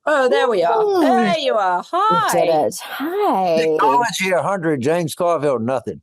Oh, there we are. There you are. Hi. You did it. Hi. Technology 100, James Carville, nothing.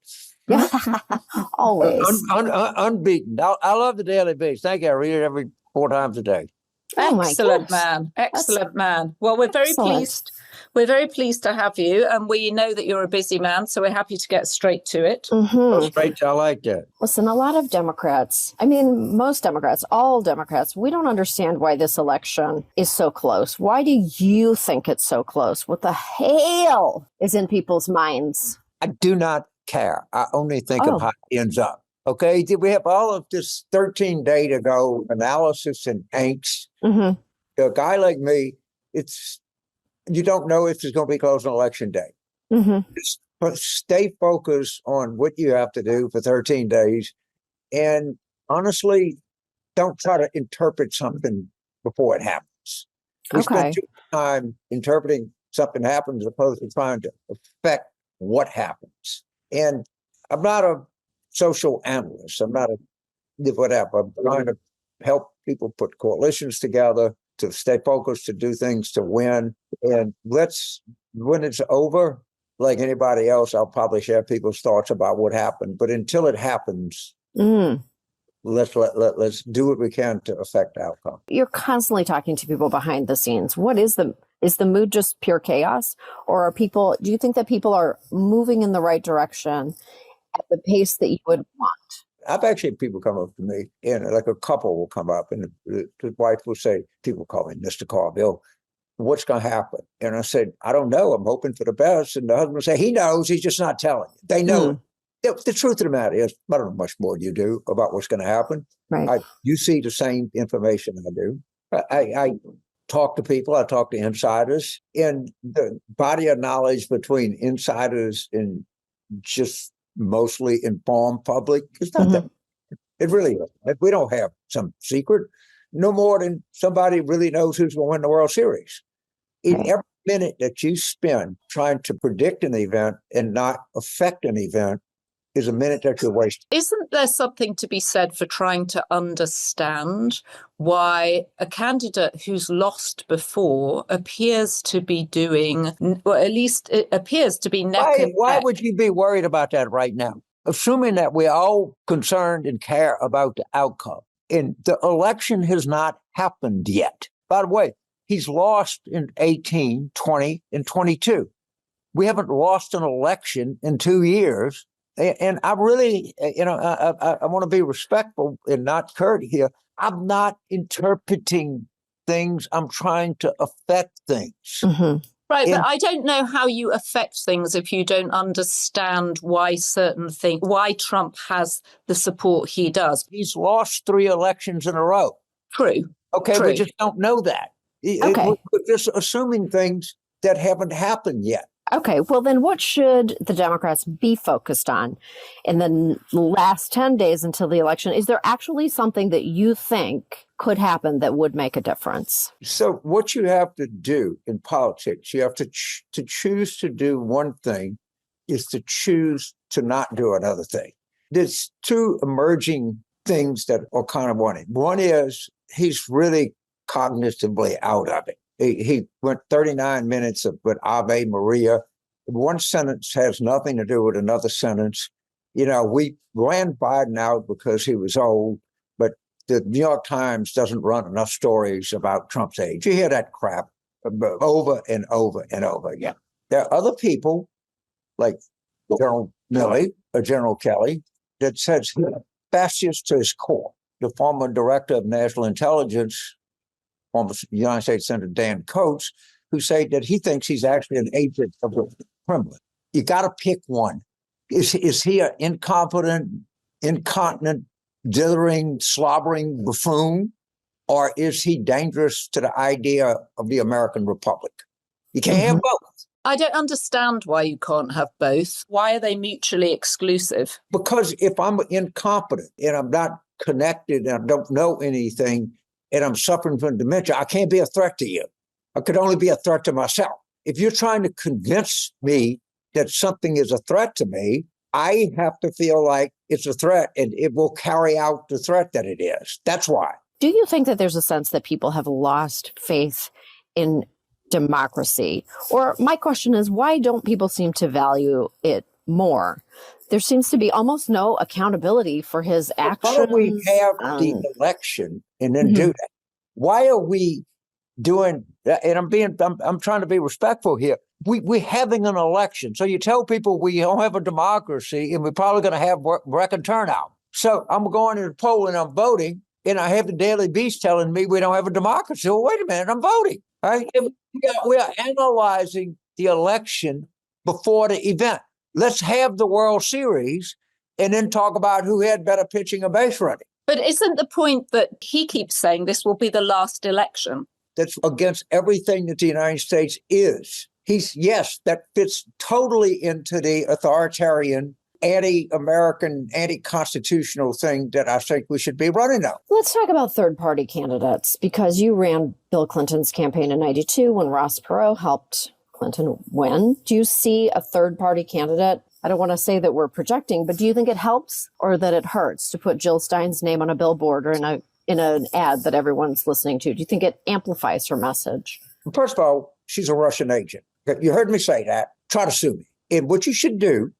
Always. Unbeaten. I love the Daily Beast. Thank you. I read it every 4 times a day. Oh my Excellent, goodness. man. Excellent, man. Well, we're very pleased. We're very pleased to have you. And we know that you're a busy man, so we're happy to get straight to it. Straight, I like that. Listen, a lot of Democrats, I mean, most Democrats, all Democrats, we don't understand why this election is so close. Why do you think it's so close? What the hell is in people's minds? I do not care. I only think of how it ends up. Okay, we have all of this 13-day to go analysis and angst. A guy like me, you don't know if it's going to be close on election day. But stay focused on what you have to do for 13 days. And honestly, don't try to interpret something before it happens. We spend too much time interpreting something happens as opposed to trying to affect what happens. And I'm not a social analyst. I'm not a whatever. I'm trying to help people put coalitions together, to stay focused, to do things, to win. And when it's over, like anybody else, I'll probably share people's thoughts about what happened. But until it happens, let's do what we can to affect the outcome. You're constantly talking to people behind the scenes. What is the mood just pure chaos? Or do you think that people are moving in the right direction at the pace that you would want? I've actually had people come up to me, and like a couple will come up, and the wife will say, people call me Mr. Carville, what's going to happen? And I said, I don't know. I'm hoping for the best. And the husband will say, he knows, he's just not telling you. They know. The truth of the matter is, I don't know much more you do about what's going to happen. Right. You see the same information I do. I talk to people. I talk to insiders. And the body of knowledge between insiders and just mostly informed public is not that. It really is. We don't have some secret, no more than somebody really knows who's going to win the World Series. Every minute that you spend trying to predict an event and not affect an event is a minute that you're wasting. Isn't there something to be said for trying to understand why a candidate who's lost before appears to be doing, or at least it appears to be neck and neck? Why would you be worried about that right now? Assuming that we're all concerned and care about the outcome. And the election has not happened yet. By the way, he's lost in 18, 20, and 22. We haven't lost an election in 2 years. And I really, I want to be respectful and not curt here. I'm not interpreting things. I'm trying to affect things. Right, but I don't know how you affect things if you don't understand why why Trump has the support he does. He's lost 3 elections in a row. True. Okay, True. we just don't know that. We're just assuming things that haven't happened yet. Okay, well then what should the Democrats be focused on in the last 10 days until the election? Is there actually something that you think could happen that would make a difference? So what you have to do in politics, you have to choose to do one thing is to choose to not do another thing. There's 2 emerging things that are kind of one. One is he's really cognitively out of it. He went 39 minutes with Ave Maria. One sentence has nothing to do with another sentence. We ran Biden out because he was old, but the New York Times doesn't run enough stories about Trump's age. You hear that crap over and over and over again. There are other people like General Milley or General Kelly that says fascist to his core. The former director of national intelligence, former United States Senator Dan Coates, who said that he thinks he's actually an agent of the Kremlin. You got to pick one. Is he an incompetent, incontinent, dithering, slobbering buffoon, or is he dangerous to the idea of the American Republic? You can't have both. I don't understand why you can't have both. Why are they mutually exclusive? Because if I'm incompetent and I'm not connected and I don't know anything, and I'm suffering from dementia, I can't be a threat to you. I could only be a threat to myself. If you're trying to convince me that something is a threat to me, I have to feel like it's a threat and it will carry out the threat that it is. That's why. Do you think that there's a sense that people have lost faith in democracy? Or my question is, why don't people seem to value it more? There seems to be almost no accountability for his actions. Why don't we have the election and then do that? Why are we doing that? And I'm trying to be respectful here. We're having an election. So you tell people we don't have a democracy and we're probably going to have record turnout. So I'm going to the poll and I'm voting, and I have the Daily Beast telling me we don't have a democracy. Well, wait a minute, I'm voting. Right? We are analyzing the election before the event. Let's have the World Series and then talk about who had better pitching or base running. But isn't the point that he keeps saying this will be the last election? That's against everything that the United States is. Yes, that fits totally into the authoritarian, anti-American, anti-constitutional thing that I think we should be running on. Let's talk about third-party candidates, because you ran Bill Clinton's campaign in 92 when Ross Perot helped Clinton win. Do you see a third-party candidate? I don't want to say that we're projecting, but do you think it helps or that it hurts to put Jill Stein's name on a billboard or in an ad that everyone's listening to? Do you think it amplifies her message? First of all, she's a Russian agent. You heard me say that. Try to sue me. And what you should do,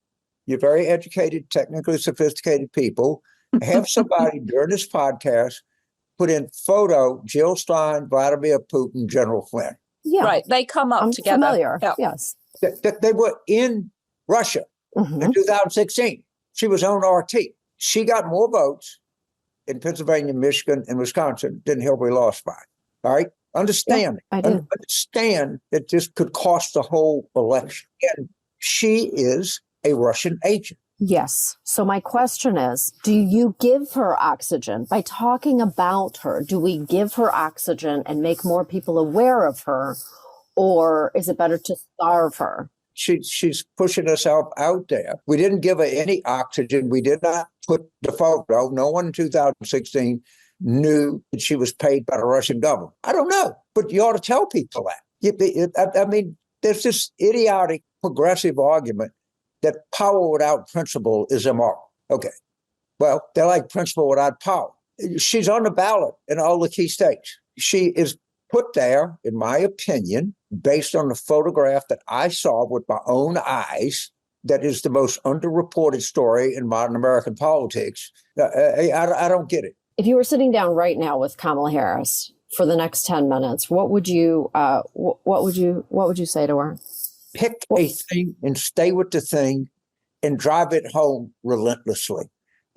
you're very educated, technically sophisticated people, have somebody during this podcast put in photo Jill Stein, Vladimir Putin, General Flynn. Yeah. Right. They come up I'm together. Familiar. Yeah. Yes. They were in Russia in 2016. She was on RT. She got more votes in Pennsylvania, Michigan, and Wisconsin than Hillary lost by. All right? Understand. Yeah, I do. Understand that this could cost the whole election. And she is a Russian agent. Yes. So my question is, do you give her oxygen? By talking about her, do we give her oxygen and make more people aware of her? Or is it better to starve her? She's pushing herself out there. We didn't give her any oxygen. We did not put the photo. No one in 2016 knew that she was paid by the Russian government. I don't know, but you ought to tell people that. I mean, there's this idiotic progressive argument that power without principle is immoral. Okay, well, they're like principle without power. She's on the ballot in all the key states. She is put there, in my opinion, based on the photograph that I saw with my own eyes, that is the most underreported story in modern American politics. I don't get it. If you were sitting down right now with Kamala Harris for the next 10 minutes, what would you say to her? Pick a thing and stay with the thing and drive it home relentlessly.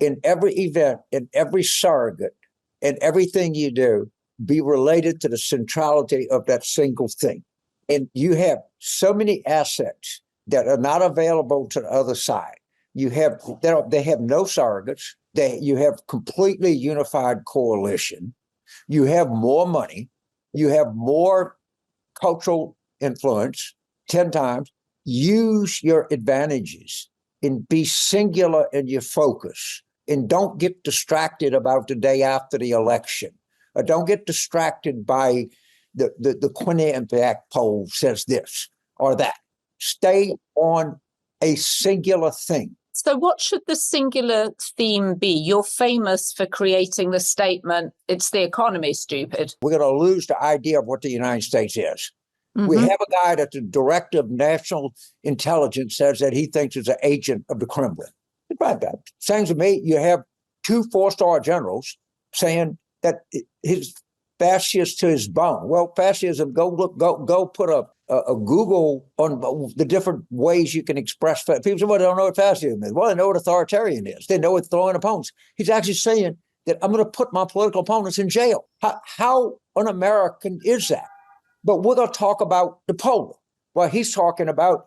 In every event, in every surrogate, in everything you do, be related to the centrality of that single thing. And you have so many assets that are not available to the other side. They have no surrogates. You have completely unified coalition. You have more money. You have more cultural influence 10 times. Use your advantages and be singular in your focus. And don't get distracted about the day after the election. Or don't get distracted by the Quinnipiac poll says this or that. Stay on a singular thing. So what should the singular theme be? You're famous for creating the statement, it's the economy, stupid. We're going to lose the idea of what the United States is. We have a guy that the director of national intelligence says that he thinks is an agent of the Kremlin. Sounds to me, you have 2 4-star generals saying that his fascist to his bone. Well, fascism, go put a Google on the different ways you can express. People say, well, they don't know what fascism is. Well, they know what authoritarian is. They know what throwing opponents. He's actually saying that I'm going to put my political opponents in jail. How un-American is that? But we're going to talk about the Poland. Well, he's talking about,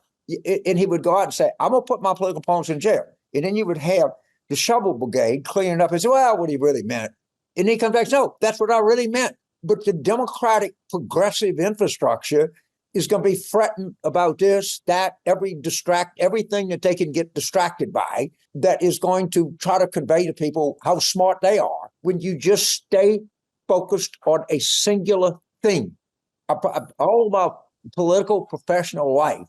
and he would go out and say, I'm going to put my political opponents in jail. And then you would have the shovel brigade cleaning up and say, well, what he really meant. And he comes back, no, that's what I really meant. But the democratic progressive infrastructure is going to be fretting about this, that, everything that they can get distracted by, that is going to try to convey to people how smart they are when you just stay focused on a singular thing. All of my political professional life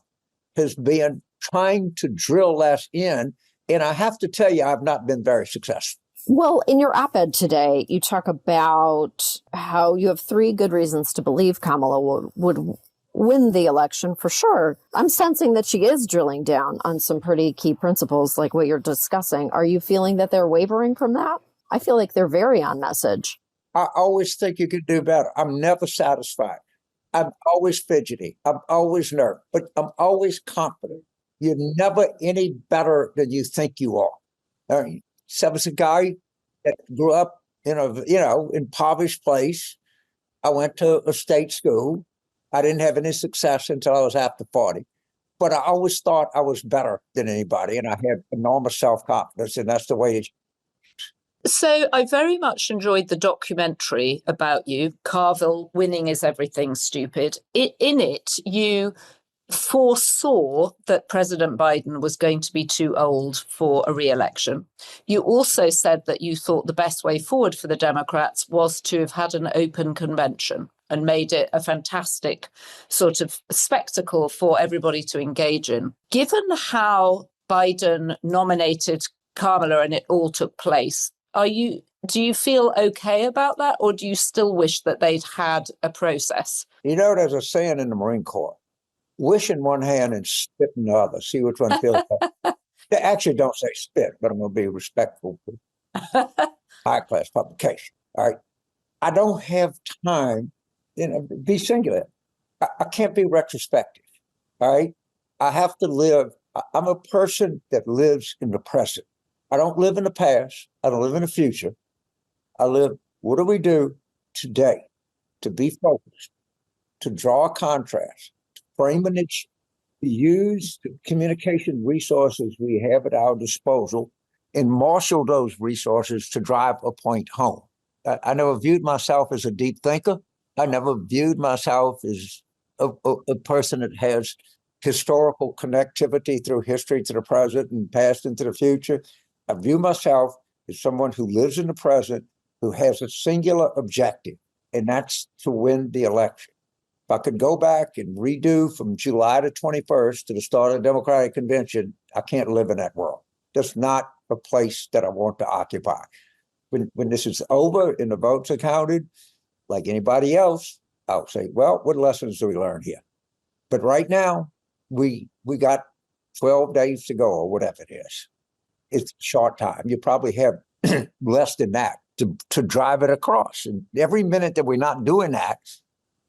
has been trying to drill that in. And I have to tell you, I've not been very successful. Well, in your op-ed today, you talk about how you have 3 good reasons to believe Kamala would win the election for sure. I'm sensing that she is drilling down on some pretty key principles like what you're discussing. Are you feeling that they're wavering from that? I feel like they're very on message. I always think you could do better. I'm never satisfied. I'm always fidgety. I'm always nervous, but I'm always confident. You're never any better than you think you are. So I was a guy that grew up in a impoverished place. I went to a state school. I didn't have any success until I was after 40. But I always thought I was better than anybody, and I had enormous self-confidence, and that's the way it. So I very much enjoyed the documentary about you, Carville, Winning is Everything Stupid. In it, you foresaw that President Biden was going to be too old for a re-election. You also said that you thought the best way forward for the Democrats was to have had an open convention and made it a fantastic sort of spectacle for everybody to engage in. Given how Biden nominated Kamala and it all took place, do you feel okay about that, or do you still wish that they'd had a process? There's a saying in the Marine Corps: wish in one hand and spit in the other. See which one feels better. They actually don't say spit, but I'm going to be respectful to high-class publication. All right. I don't have time, be singular. I can't be retrospective. All right. I have to live. I'm a person that lives in the present. I don't live in the past. I don't live in the future. I live, what do we do today to be focused, to draw a contrast, frame an issue, use the communication resources we have at our disposal, and marshal those resources to drive a point home. I never viewed myself as a deep thinker. I never viewed myself as a person that has historical connectivity through history to the present and past into the future. I view myself as someone who lives in the present, who has a singular objective, and that's to win the election. If I could go back and redo from July the 21st to the start of the Democratic Convention, I can't live in that world. That's not a place that I want to occupy. When this is over and the votes are counted, like anybody else, I'll say, well, what lessons do we learn here? But right now, we got 12 days to go or whatever it is. It's a short time. You probably have less than that to drive it across. And every minute that we're not doing that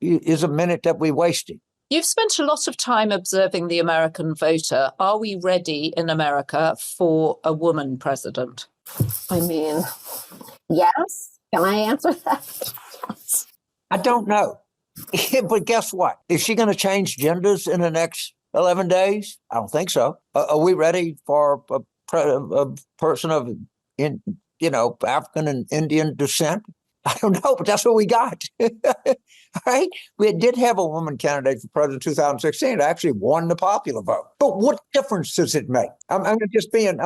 is a minute that we're wasting. You've spent a lot of time observing the American voter. Are we ready in America for a woman president? I mean, yes. Can I answer that? I don't know. But guess what? Is she going to change genders in the next 11 days? I don't think so. Are we ready for a person of African and Indian descent? I don't know, but that's what we got. Right? We did have a woman candidate for president in 2016 that actually won the popular vote. But what difference does it make? I'm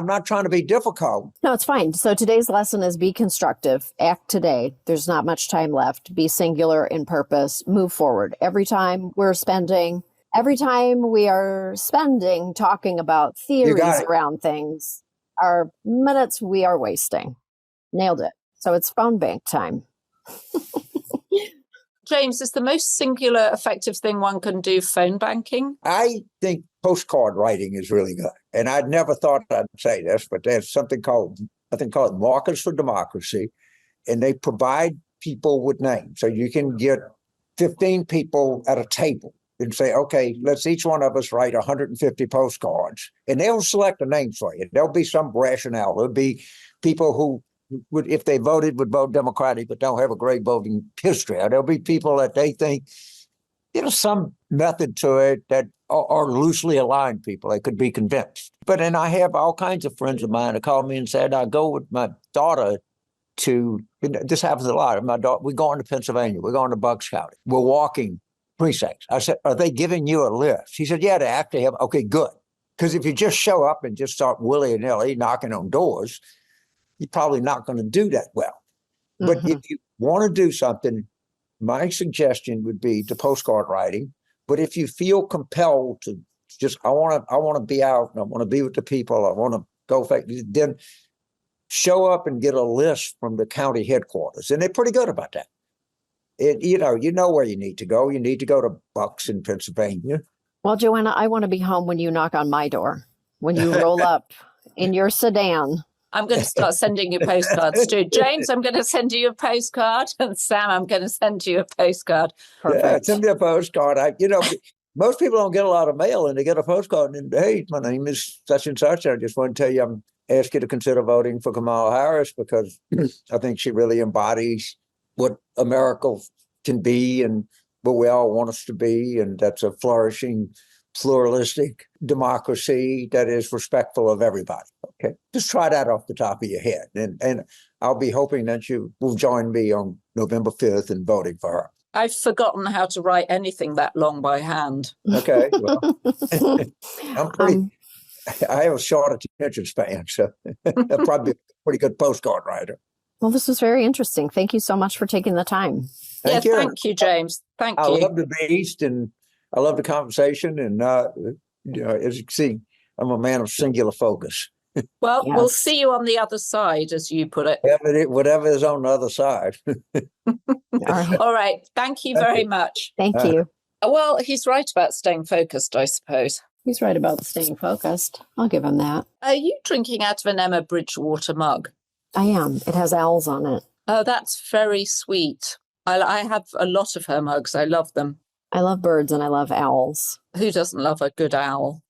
not trying to be difficult. No, it's fine. So today's lesson is be constructive, act today. There's not much time left. Be singular in purpose, move forward. Every time we are spending talking about theories around things, are minutes we are wasting. Nailed it. So it's phone bank time. James, is the most singular, effective thing one can do phone banking? I think postcard writing is really good. And I'd never thought I'd say this, but there's something called Markers for Democracy. And they provide people with names. So you can get 15 people at a table and say, okay, let's each one of us write 150 postcards. And they'll select a name for you. There'll be some rationale. There'll be people who would, if they voted, would vote Democratic, but don't have a great voting history. There'll be people that they think, some method to it that are loosely aligned people. They could be convinced. But then I have all kinds of friends of mine that call me and said, I go with my daughter this happens a lot. My daughter, we're going to Pennsylvania. We're going to Bucks County. We're walking precincts. I said, are they giving you a list? She said, yeah, they actually have. Okay, good. Because if you just show up and just start willy-nilly knocking on doors, you're probably not going to do that well. Mm-hmm. But if you want to do something, my suggestion would be to postcard writing. But if you feel compelled to just, I want to be out and I want to be with the people, I want to go, then show up and get a list from the county headquarters. And they're pretty good about that. You know where you need to go. You need to go to Bucks in Pennsylvania. Well, Joanna, I want to be home when you knock on my door, when you roll up in your sedan. I'm going to start sending you postcards too. James, I'm going to send you a postcard. And Sam, I'm going to send you a postcard. Perfect. Yeah, send me a postcard. Most people don't get a lot of mail, and they get a postcard. And hey, my name is such and such. I just want to tell you, I'm ask you to consider voting for Kamala Harris because I think she really embodies what America can be and what we all want us to be, and that's a flourishing, pluralistic democracy that is respectful of everybody. Okay, just try that off the top of your head, and I'll be hoping that you will join me on November 5th in voting for her. I've forgotten how to write anything that long by hand. Okay, well, I have a short attention span, so I'm probably a pretty good postcard writer. Well, this was very interesting. Thank you so much for taking the time. Thank you. Thank you, James. Thank you. I love the beast, and I love the conversation, and as you can see, I'm a man of singular focus. Well, Yes. We'll see you on the other side, as you put it. Whatever is on the other side. All right. Thank you very much. Thank you. Well, he's right about staying focused, I suppose. He's right about staying focused. I'll give him that. Are you drinking out of an Emma Bridgewater mug? I am. It has owls on it. Oh, that's very sweet. I have a lot of her mugs. I love them. I love birds and I love owls. Who doesn't love a good owl?